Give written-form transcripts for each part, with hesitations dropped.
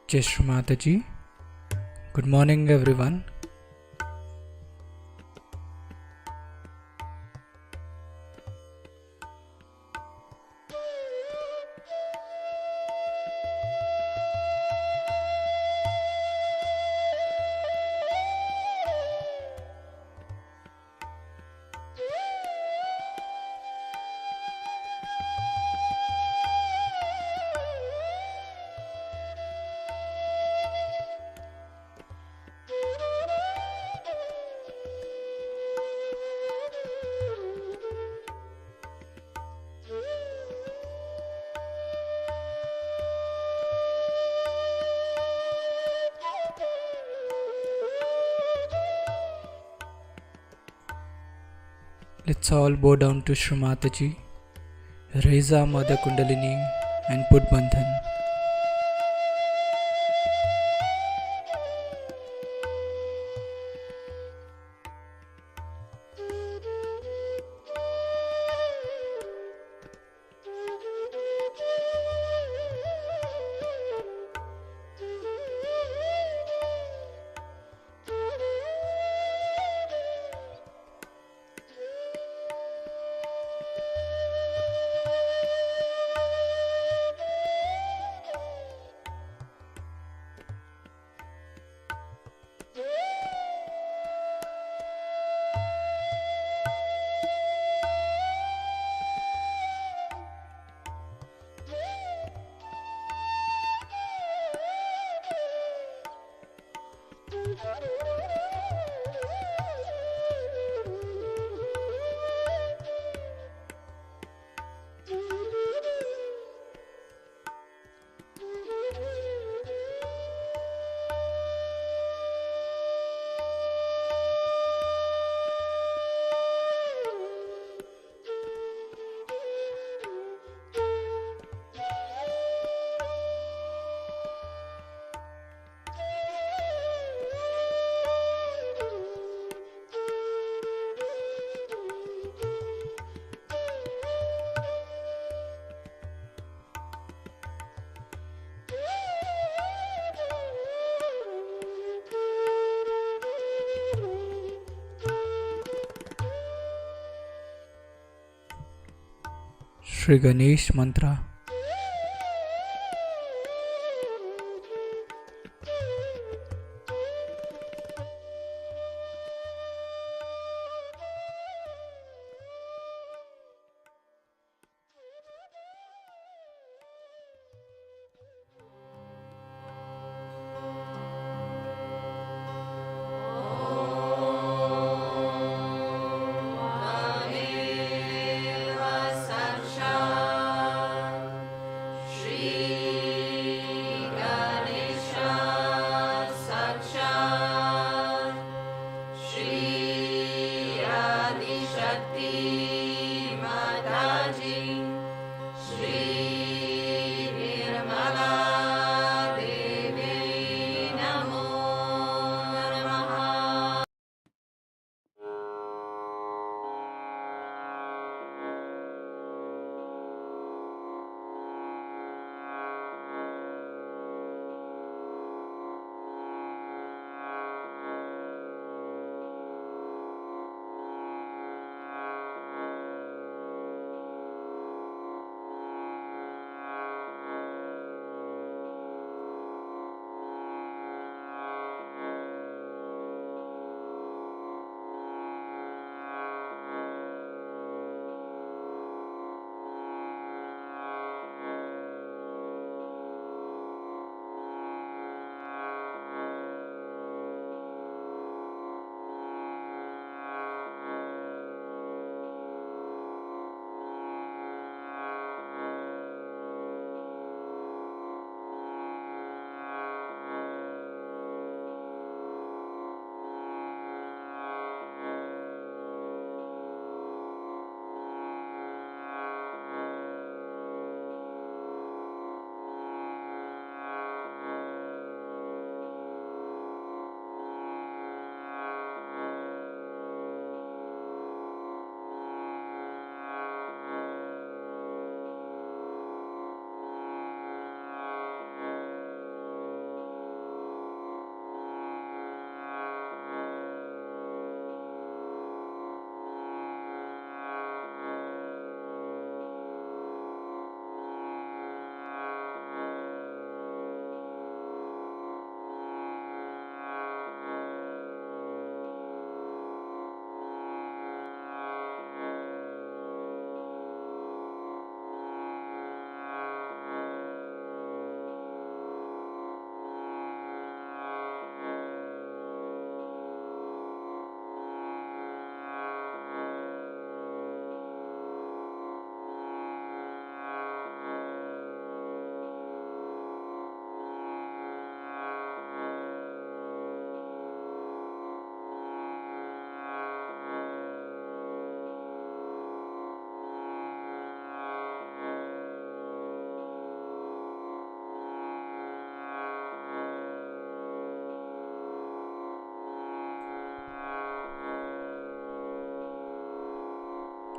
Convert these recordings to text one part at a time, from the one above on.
Jai Shri Mataji. Good morning, everyone. Let's all bow down to Shri Mataji, raise our Mother Kundalini and put Bandhan. Shri Ganesh Mantra.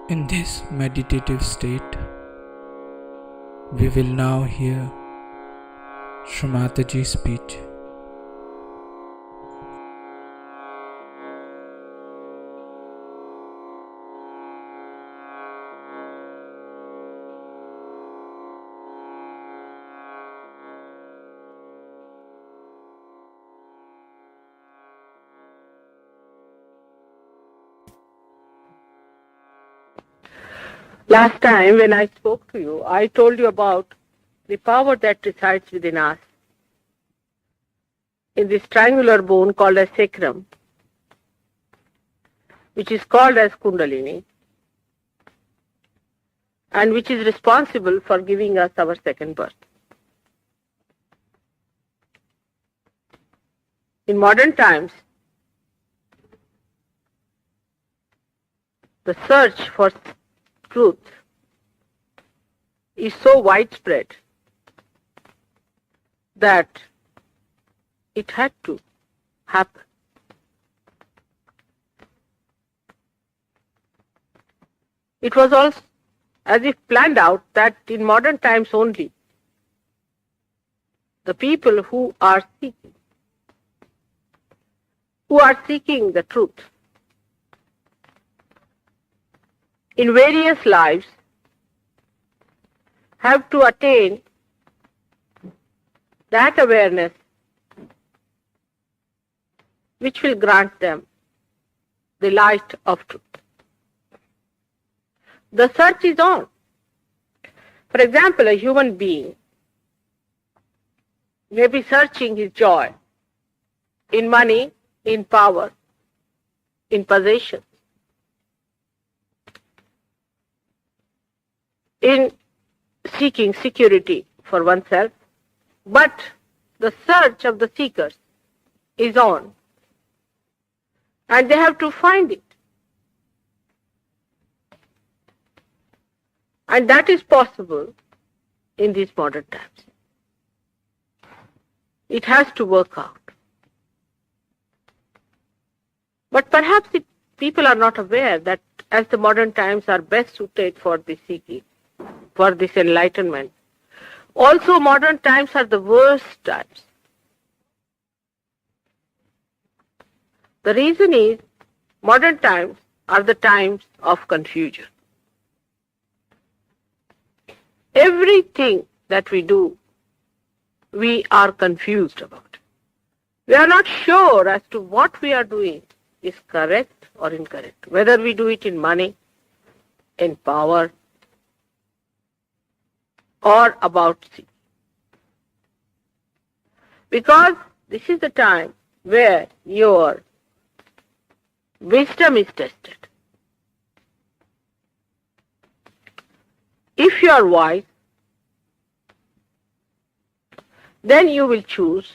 In this meditative state, we will now hear Shrimataji's speech. Last time when I spoke to you, I told you about the power that resides within us in this triangular bone called as sacrum, which is called as Kundalini, and which is responsible for giving us our second birth. In modern times, the search for truth is so widespread that it had to happen. It was also as if planned out that in modern times only, the people who are seeking the truth in various lives have to attain that awareness which will grant them the light of truth. The search is on. For example, a human being may be searching his joy in money, in power, in possession, in seeking security for oneself, but the search of the seekers is on, and they have to find it. And that is possible in these modern times. It has to work out. But perhaps people are not aware that as the modern times are best suited for this seeking, for this enlightenment, also modern times are the worst times. The reason is modern times are the times of confusion. Everything that we do, we are confused about. We are not sure as to what we are doing is correct or incorrect, whether we do it in money, in power, or about sin. Because this is the time where your wisdom is tested. If you are wise, then you will choose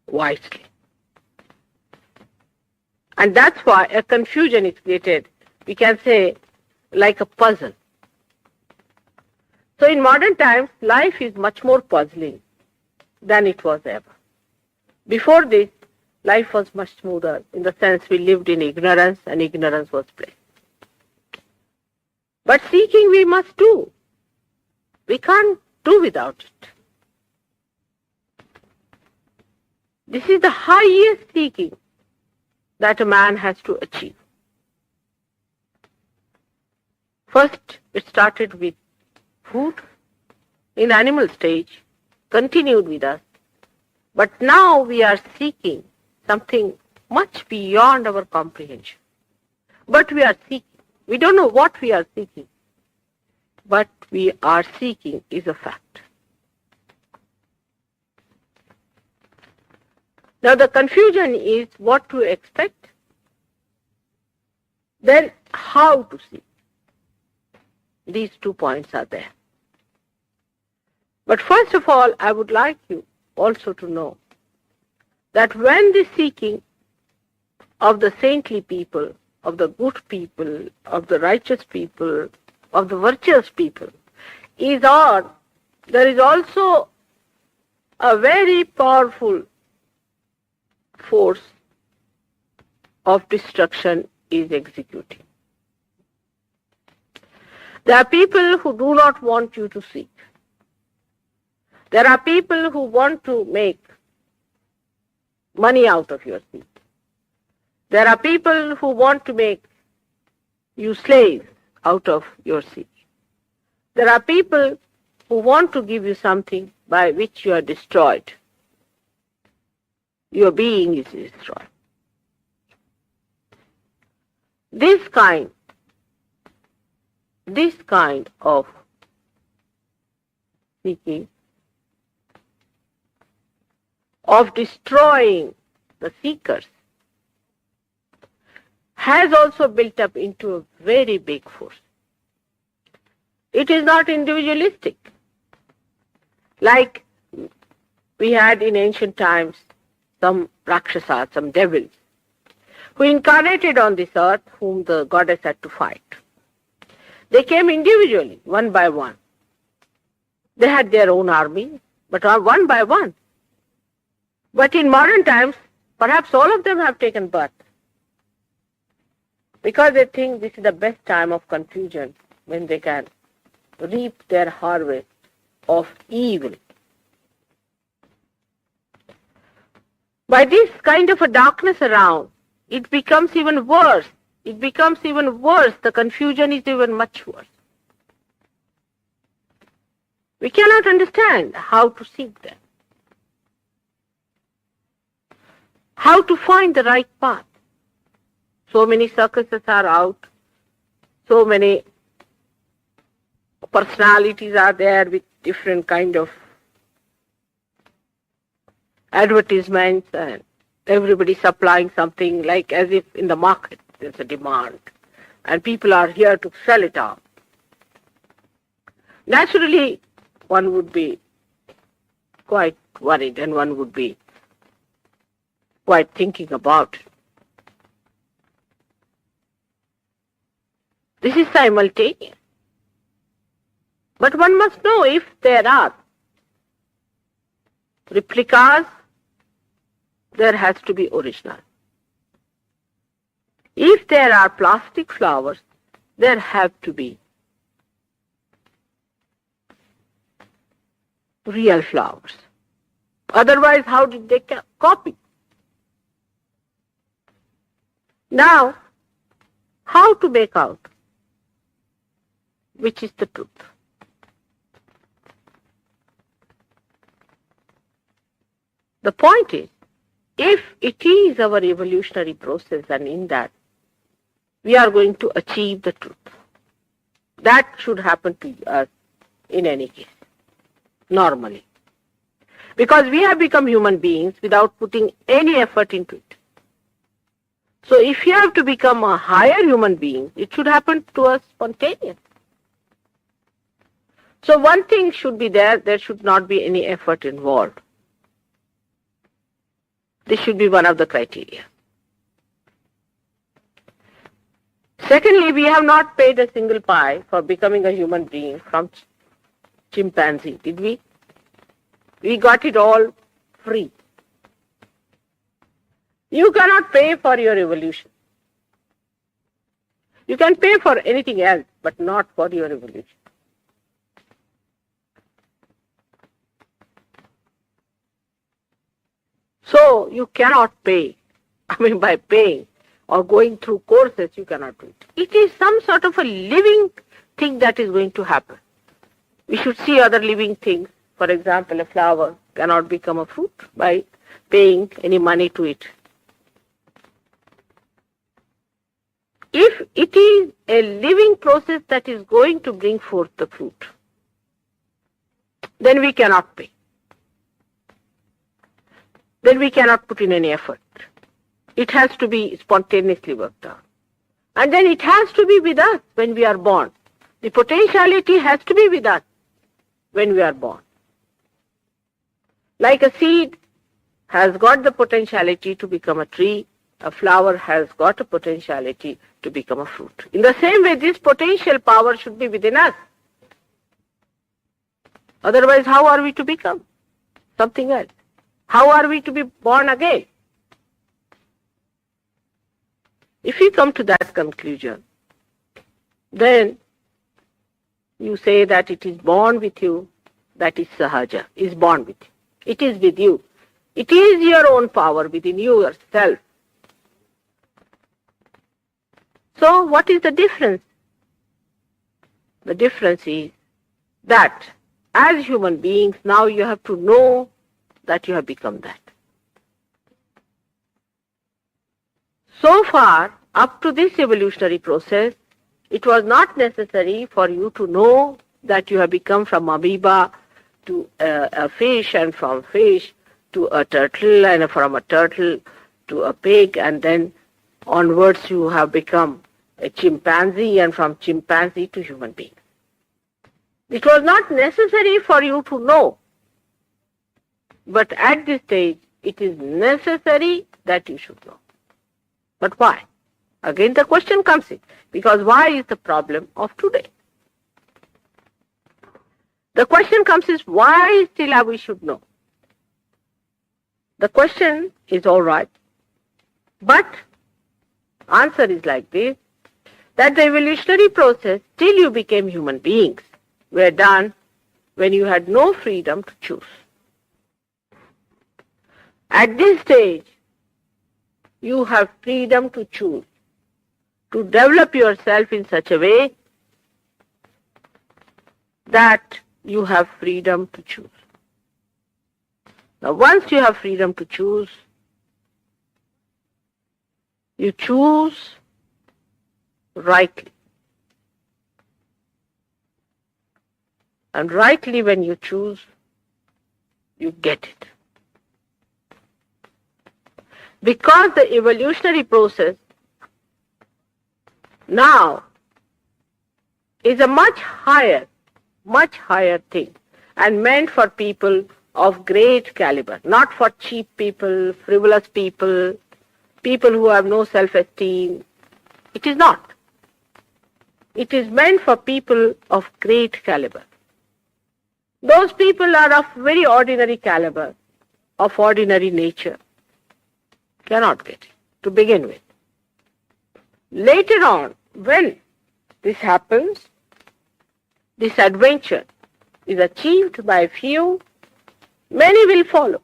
wisely. And that's why a confusion is created, we can say, like a puzzle. So in modern times, life is much more puzzling than it was ever. Before this, life was much smoother in the sense we lived in ignorance and ignorance was bliss. But seeking we must do. We can't do without it. This is the highest seeking that a man has to achieve. First, it started with food in animal stage, continued with us. But now we are seeking something much beyond our comprehension. But we are seeking. We don't know what we are seeking. But we are seeking is a fact. Now the confusion is what to expect, then how to seek. These 2 points are there. But first of all, I would like you also to know that when the seeking of the saintly people, of the good people, of the righteous people, of the virtuous people is on, there is also a very powerful force of destruction is executing. There are people who do not want you to seek. There are people who want to make money out of your seek. There are people who want to make you slaves out of your seek. There are people who want to give you something by which you are destroyed. Your being is destroyed. This kind of seeking, of destroying the seekers, has also built up into a very big force. It is not individualistic. Like we had in ancient times some Rakshasas, some devils, who incarnated on this earth, whom the goddess had to fight. They came individually, one by one. They had their own army, but one by one. But in modern times, perhaps all of them have taken birth, because they think this is the best time of confusion, when they can reap their harvest of evil. By this kind of a darkness around, it becomes even worse. It becomes even worse. The confusion is even much worse. We cannot understand how to seek them, how to find the right path. So many circuses are out, so many personalities are there with different kind of advertisements, and everybody supplying something, like as if in the market there's a demand and people are here to sell it out. Naturally, one would be quite worried and one would be quite thinking about it. This is simultaneous. But one must know, if there are replicas, there has to be original. If there are plastic flowers, there have to be real flowers. Otherwise, how did they copy? Now, how to make out which is the truth? The point is, if it is our evolutionary process, and in that we are going to achieve the truth, that should happen to us in any case, normally. Because we have become human beings without putting any effort into it. So if you have to become a higher human being, it should happen to us spontaneously. So one thing should be there should not be any effort involved. This should be one of the criteria. Secondly, we have not paid a single pie for becoming a human being from chimpanzee, did we? We got it all free. You cannot pay for your evolution. You can pay for anything else, but not for your evolution. So you cannot pay. By paying or going through courses, you cannot do it. It is some sort of a living thing that is going to happen. We should see other living things. For example, a flower cannot become a fruit by paying any money to it. If it is a living process that is going to bring forth the fruit, then we cannot pay. Then we cannot put in any effort. It has to be spontaneously worked out. And then it has to be with us when we are born. The potentiality has to be with us when we are born. Like a seed has got the potentiality to become a tree, a flower has got a potentiality to become a fruit. In the same way, this potential power should be within us. Otherwise, how are we to become something else? How are we to be born again? If we come to that conclusion, then You say that it is born with you, that is sahaja, is born with you. It is with you. It is your own power within you yourself. So what is the difference? The difference is that as human beings, now you have to know that you have become that. So far, up to this evolutionary process, it was not necessary for you to know that you have become from amoeba to a fish, and from fish to a turtle, and from a turtle to a pig, and then onwards you have become a chimpanzee, and from chimpanzee to human being. It was not necessary for you to know, but at this stage it is necessary that you should know. But why? Again the question comes in, because why is the problem of today? The question comes is, why still we should know? The question is all right, but answer is like this, that the evolutionary process till you became human beings were done when you had no freedom to choose. At this stage, you have freedom to choose, to develop yourself in such a way that you have freedom to choose. Now, once you have freedom to choose, you choose rightly. And rightly when you choose, you get it. Because the evolutionary process now is a much higher thing, and meant for people of great caliber, not for cheap people, frivolous people, people who have no self-esteem. It is not. It is meant for people of great caliber. Those people are of very ordinary caliber, of ordinary nature. Cannot get it to begin with. Later on, when this happens, this adventure is achieved by a few, many will follow.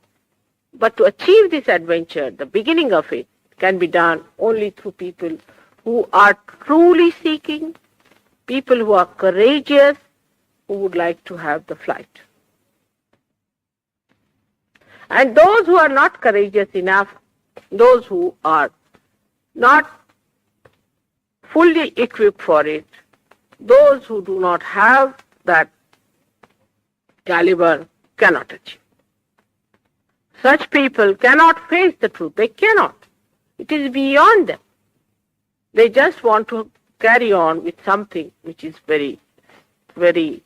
But to achieve this adventure, the beginning of it can be done only through people who are truly seeking, people who are courageous, who would like to have the flight. And those who are not courageous enough, those who are not fully equipped for it, those who do not have that caliber cannot achieve. Such people cannot face the truth. They cannot. It is beyond them. They just want to carry on with something which is very, very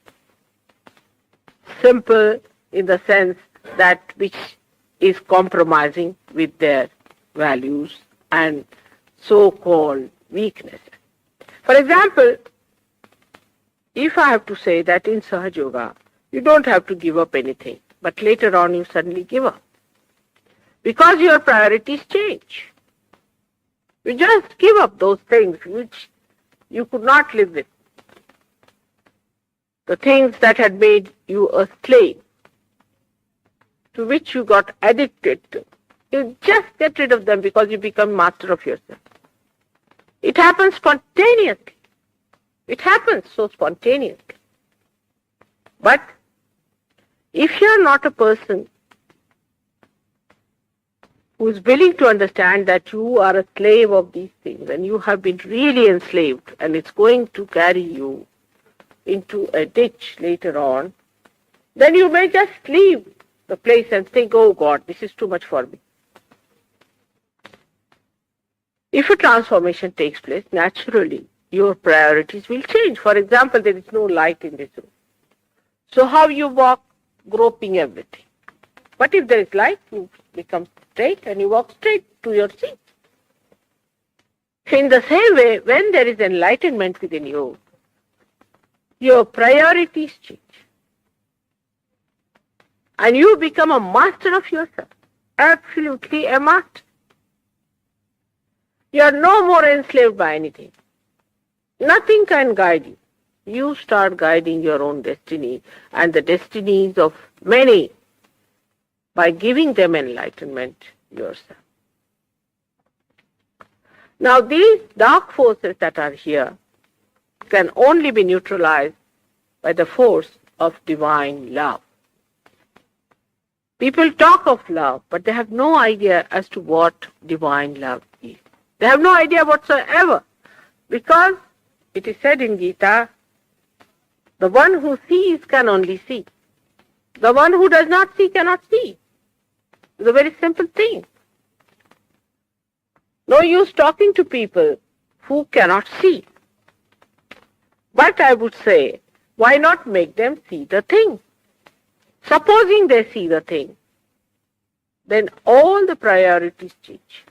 simple, in the sense that which is compromising with their values and so-called weakness. For example, if I have to say that in Sahaja Yoga, you don't have to give up anything, but later on you suddenly give up, because your priorities change. You just give up those things which you could not live with, the things that had made you a slave, to which you got addicted to. You just get rid of them because you become master of yourself. It happens spontaneously. It happens so spontaneously. But if you are not a person who is willing to understand that you are a slave of these things, and you have been really enslaved, and it's going to carry you into a ditch later on, then you may just leave the place and think, oh God, this is too much for me. If a transformation takes place, naturally, your priorities will change. For example, there is no light in this room. So how you walk, groping everything. But if there is light, you become straight and you walk straight to your seat. In the same way, when there is enlightenment within you, your priorities change. And you become a master of yourself. Absolutely a master. You are no more enslaved by anything. Nothing can guide you. you start guiding your own destiny and the destinies of many by giving them enlightenment yourself. Now these dark forces that are here can only be neutralized by the force of divine love. People talk of love, but they have no idea as to what divine love is. They have no idea whatsoever, because it is said in Gita, the one who sees can only see. The one who does not see cannot see. It's a very simple thing. No use talking to people who cannot see. But I would say, why not make them see the thing? Supposing they see the thing, then all the priorities change.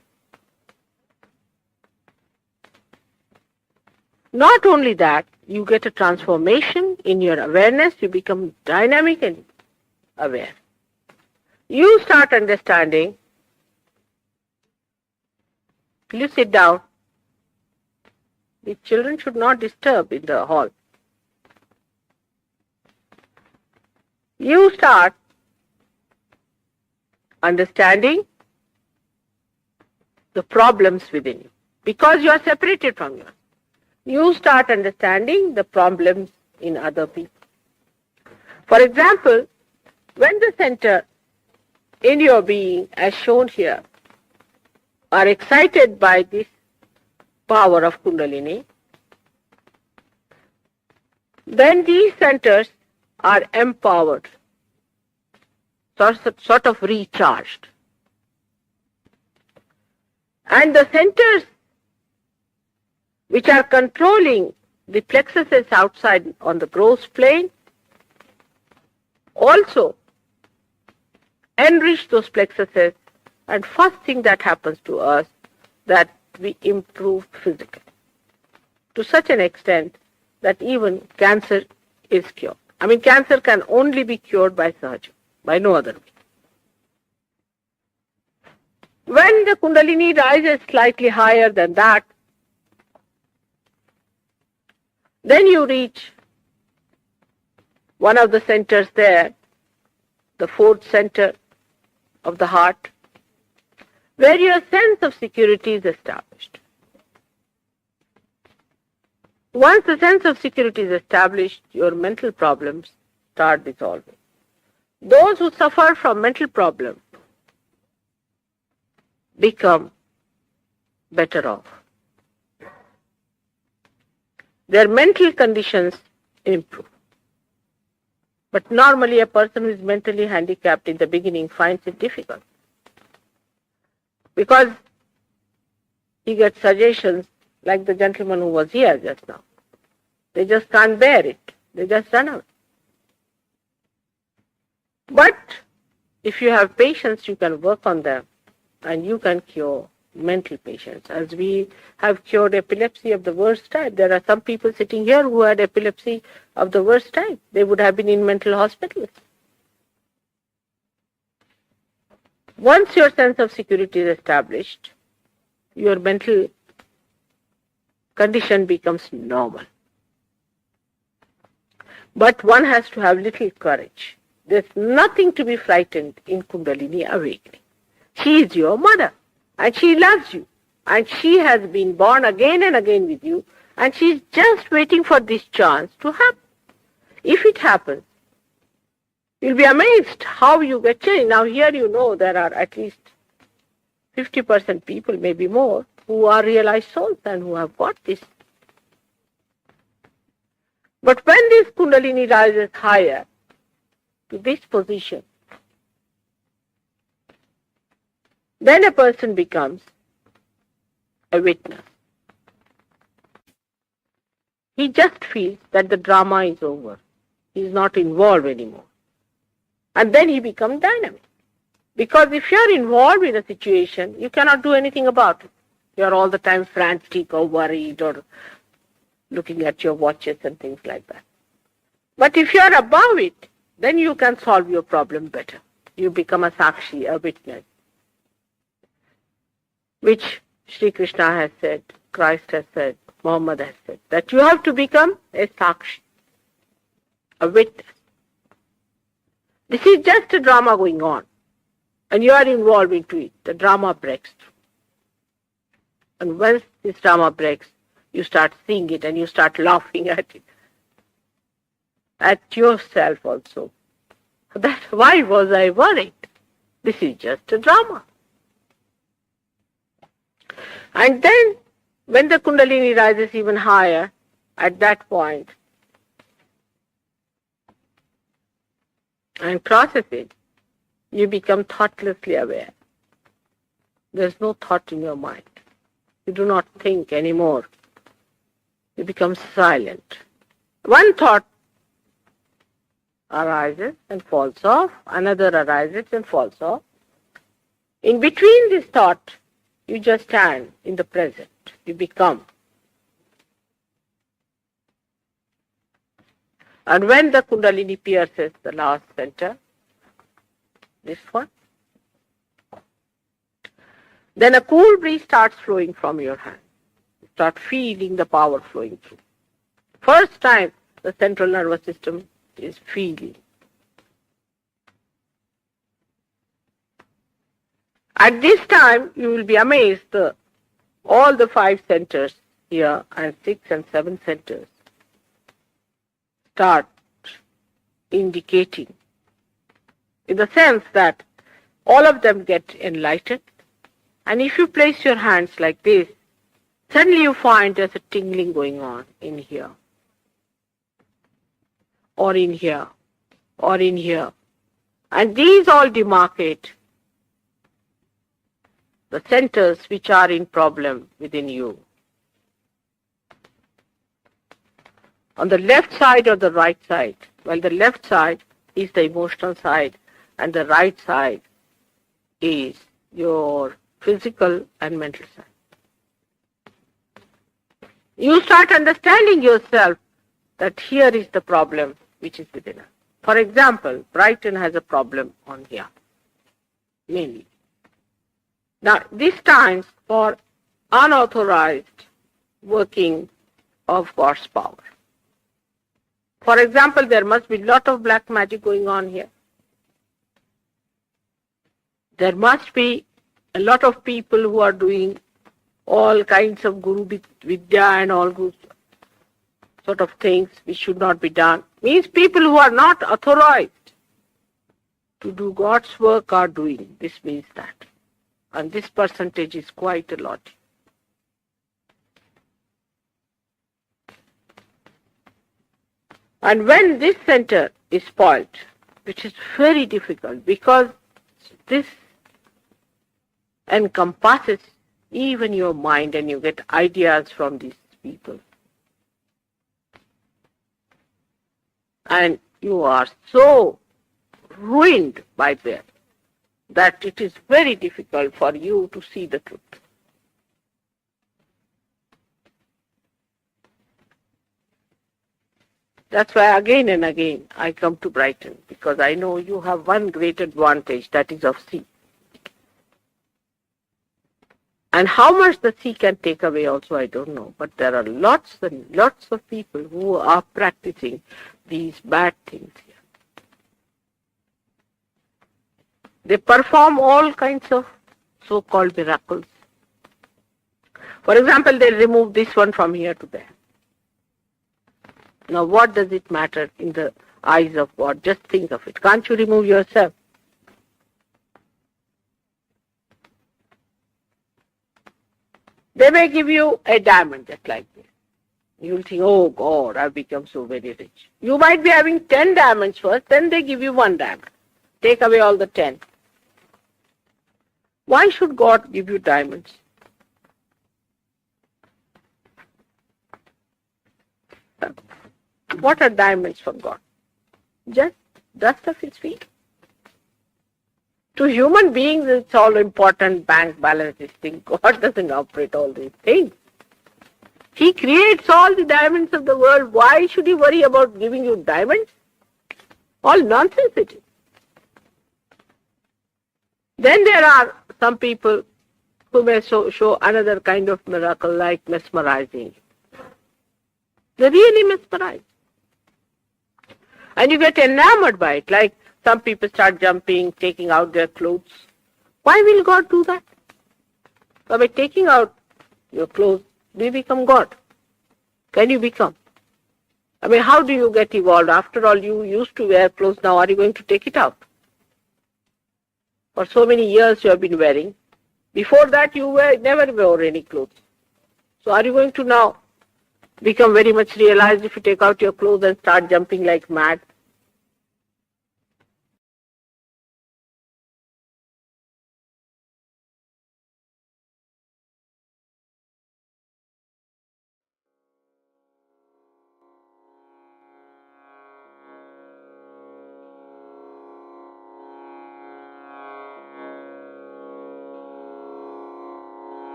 Not only that, you get a transformation in your awareness, you become dynamic and aware. You start understanding. Will you sit down? The children should not disturb in the hall. You start understanding the problems within you because you are separated from yours. You start understanding the problems in other people. For example, when the center in your being, as shown here, are excited by this power of Kundalini, then these centers are empowered, sort of recharged. And the centers which are controlling the plexuses outside on the gross plane also enrich those plexuses, and first thing that happens to us, that we improve physically to such an extent that even cancer is cured. I mean, cancer can only be cured by surgery, by no other way. When the Kundalini rises slightly higher than that, then you reach one of the centers there, the fourth center of the heart, where your sense of security is established. Once the sense of security is established, your mental problems start dissolving. Those who suffer from mental problems become better off. Their mental conditions improve. But normally a person who is mentally handicapped in the beginning finds it difficult, because he gets suggestions like the gentleman who was here just now. They just can't bear it. They just run away. But if you have patience, you can work on them and you can cure mental patients. As we have cured epilepsy of the worst type, there are some people sitting here who had epilepsy of the worst type. They would have been in mental hospitals. Once your sense of security is established, your mental condition becomes normal. But one has to have little courage. There's nothing to be frightened in Kundalini awakening. She is your mother, and she loves you, and she has been born again and again with you, and she's just waiting for this chance to happen. If it happens, you'll be amazed how you get changed. Now here you know there are at least 50% people, maybe more, who are realized souls and who have got this. But when this Kundalini rises higher to this position, then a person becomes a witness. He just feels that the drama is over. He is not involved anymore. And then he becomes dynamic. Because if you are involved in a situation, you cannot do anything about it. You are all the time frantic or worried or looking at your watches and things like that. But if you are above it, then you can solve your problem better. You become a sakshi, a witness, which Sri Krishna has said, Christ has said, Muhammad has said, that you have to become a sakshi. a witness. This is just a drama going on, and you are involved into it. The drama breaks through. And once this drama breaks, you start seeing it and you start laughing at it, at yourself also. Why was I worried? This is just a drama. And then, when the Kundalini rises even higher, at that point, and crosses it, you become thoughtlessly aware. There's no thought in your mind. You do not think anymore. You become silent. One thought arises and falls off, another arises and falls off. In between this thought, you just stand in the present. You become. And when the Kundalini pierces the last center, this one, then a cool breeze starts flowing from your hand. You start feeling the power flowing through. First time the central nervous system is feeling. At this time, you will be amazed all the 5 centers here and 6 and 7 centers start indicating, in the sense that all of them get enlightened. And if you place your hands like this, suddenly you find there's a tingling going on in here, or in here, or in here. And these all demarcate the centers which are in problem within you. On the left side or the right side? Well, the left side is the emotional side, and the right side is your physical and mental side. You start understanding yourself that here is the problem which is within us. For example, Brighton has a problem on here, mainly. Now, this stands for unauthorized working of God's power. For example, there must be a lot of black magic going on here. There must be a lot of people who are doing all kinds of Guru Vidya and all good sort of things which should not be done. Means people who are not authorized to do God's work are doing. This means that. And this percentage is quite a lot. And when this center is spoiled, which is very difficult because this encompasses even your mind and you get ideas from these people. And you are so ruined by them that it is very difficult for you to see the truth. That's why again and again I come to Brighton, because I know you have one great advantage, that is of sea. And how much the sea can take away also I don't know, but there are lots and lots of people who are practicing these bad things here. They perform all kinds of so-called miracles. For example, they remove this one from here to there. Now what does it matter in the eyes of God? Just think of it. Can't you remove yourself? They may give you a diamond just like this. You'll think, oh God, I've become so very rich. You might be having 10 diamonds first, then they give you 1 diamond. Take away all the 10. Why should God give you diamonds? What are diamonds for God? Just dust of his feet. To human beings, it's all important, bank balances thing. God doesn't operate all these things. He creates all the diamonds of the world. Why should he worry about giving you diamonds? All nonsense it is. Then there are some people who may show another kind of miracle like mesmerizing. They really mesmerize. And you get enamored by it, like some people start jumping, taking out their clothes. Why will God do that? So by taking out your clothes, do you become God? Can you become? I mean, how do you get evolved? After all, you used to wear clothes, now are you going to take it out? For so many years you have been wearing. Before that you never wore any clothes. So are you going to now become very much realized if you take out your clothes and start jumping like mad?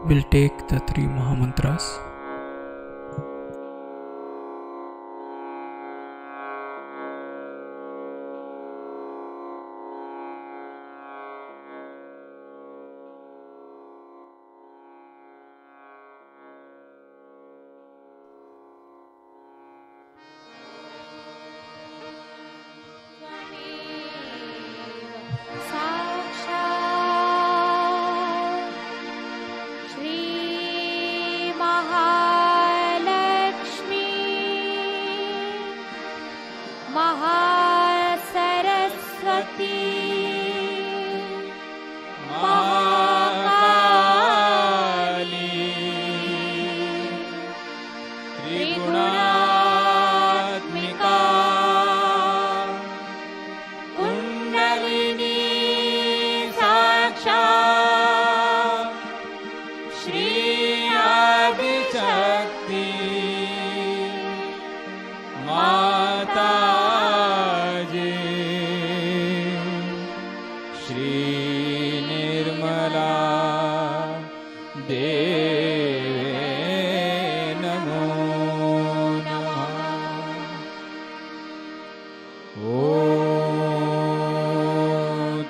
We'll take the three Mahamantras. देवे नमो।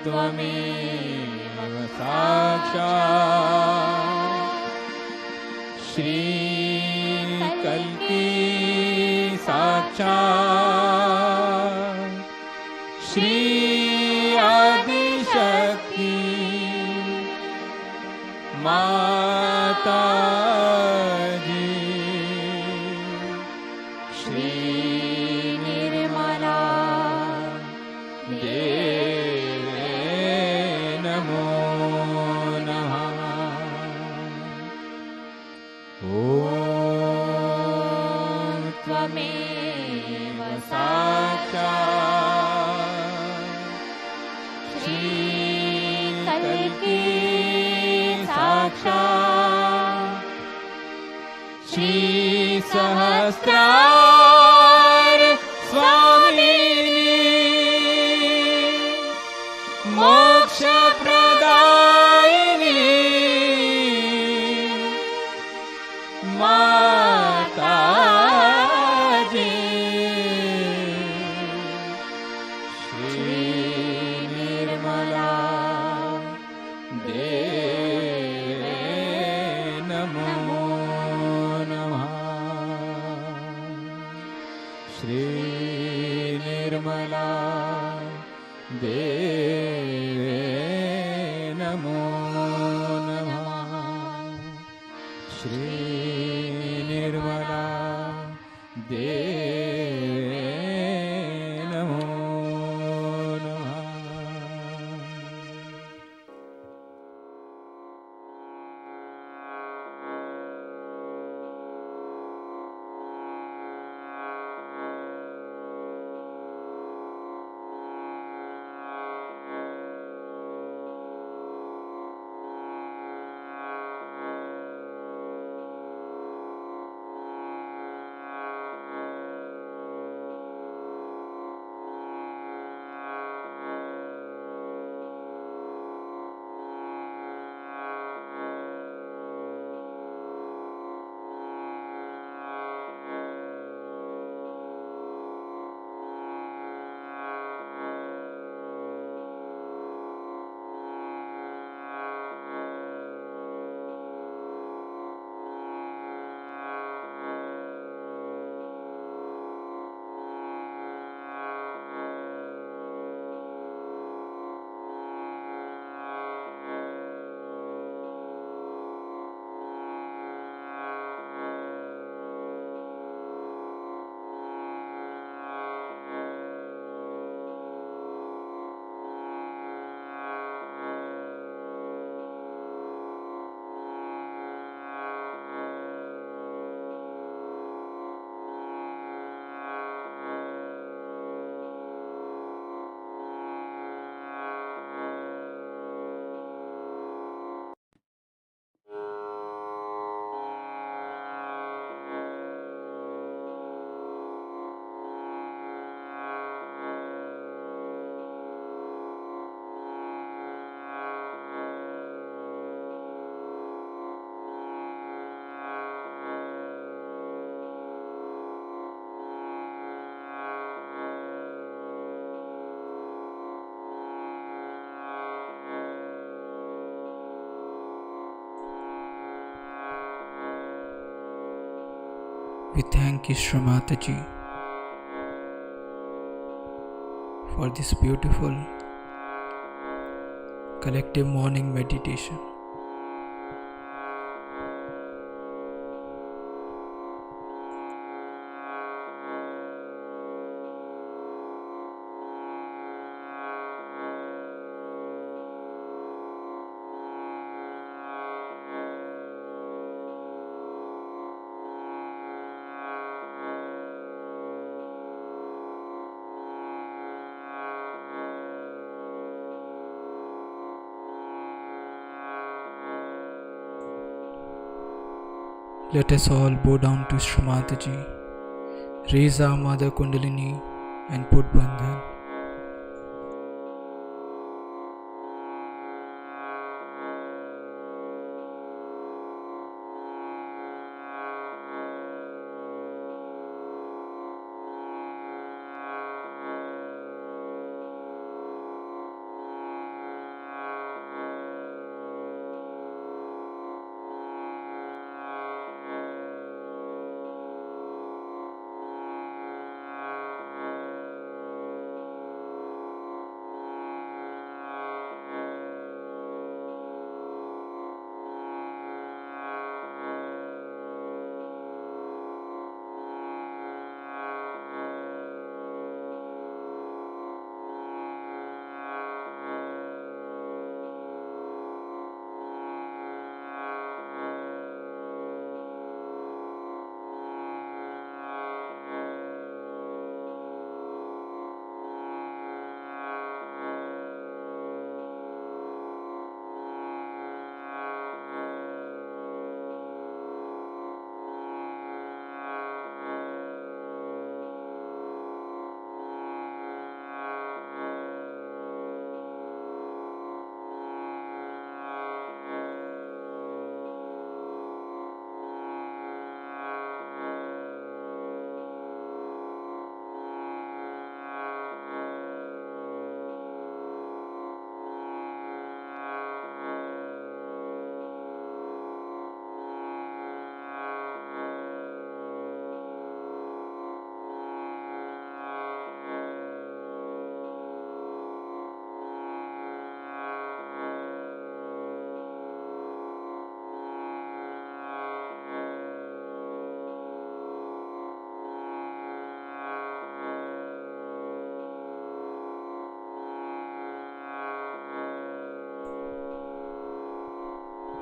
त्वमेव साक्षात् श्रीकल्की साक्षात् श्री आदिशक्ति माताजी श्री निर्मला देवे नमो नमः। ॐ त्वमेव साक्षात् श्रीकल्की साक्षात् श्री सहस्रार स्वामिनी मोक्ष प्रदायिनी माताजी श्री निर्मला देवे नमो नमः। श्री निर्मला देवे नमो नमः। श्री निर्मला देवे नमो नमः। We thank Ishra Mataji for this beautiful collective morning meditation. Let us all bow down to Ishra Mataji, raise our Mother Kundalini and put Bandhan.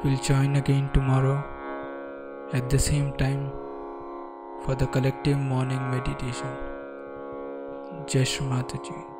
We'll join again tomorrow at the same time for the collective morning meditation. Jai Shri Mataji.